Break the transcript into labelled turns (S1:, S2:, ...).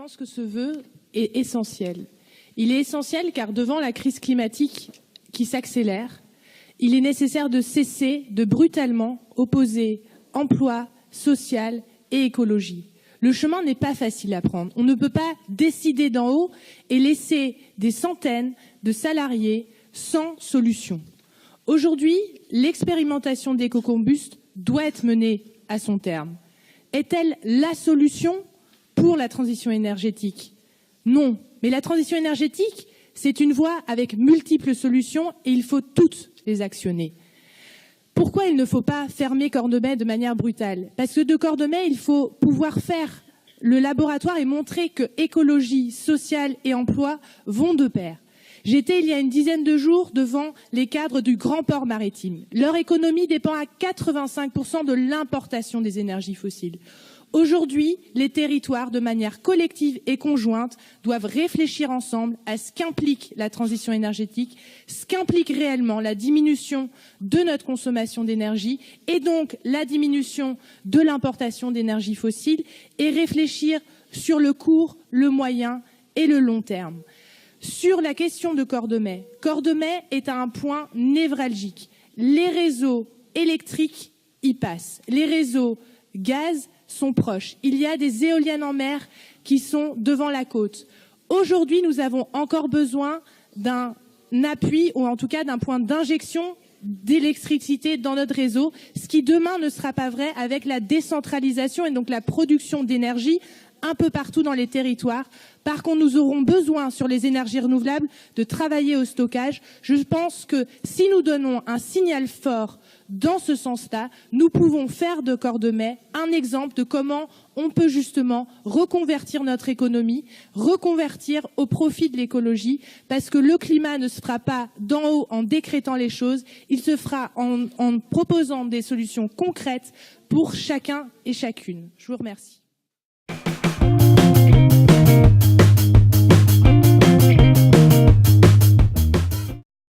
S1: pense que ce vœu est essentiel. Il est essentiel car devant la crise climatique qui s'accélère, il est nécessaire de cesser de brutalement opposer emploi, social et écologie. Le chemin n'est pas facile à prendre. On ne peut pas décider d'en haut et laisser des centaines de salariés sans solution. Aujourd'hui, l'expérimentation d'écocombust doit être menée à son terme. Est-elle la solution pour la transition énergétique? Non, mais la transition énergétique, c'est une voie avec multiples solutions et il faut toutes les actionner. Pourquoi il ne faut pas fermer Cordemais de manière brutale? Parce que de Cordemais, il faut pouvoir faire le laboratoire et montrer que écologie, sociale et emploi vont de pair. J'étais il y a une dizaine de jours devant les cadres du grand port maritime. Leur économie dépend à 85% de l'importation des énergies fossiles. Aujourd'hui, les territoires, de manière collective et conjointe, doivent réfléchir ensemble à ce qu'implique la transition énergétique, ce qu'implique réellement la diminution de notre consommation d'énergie et donc la diminution de l'importation d'énergie fossile et réfléchir sur le court, le moyen et le long terme. Sur la question de Cordemais, Cordemais est à un point névralgique. Les réseaux électriques y passent. Les réseaux gaz sont proches. Il y a des éoliennes en mer qui sont devant la côte. Aujourd'hui, nous avons encore besoin d'un appui ou en tout cas d'un point d'injection d'électricité dans notre réseau, ce qui demain ne sera pas vrai avec la décentralisation et donc la production d'énergie un peu partout dans les territoires. Par contre, nous aurons besoin, sur les énergies renouvelables, de travailler au stockage. Je pense que si nous donnons un signal fort dans ce sens-là, nous pouvons faire de Cordemais un exemple de comment on peut justement reconvertir notre économie, reconvertir au profit de l'écologie, parce que le climat ne se fera pas d'en haut en décrétant les choses, il se fera en proposant des solutions concrètes pour chacun et chacune. Je vous remercie.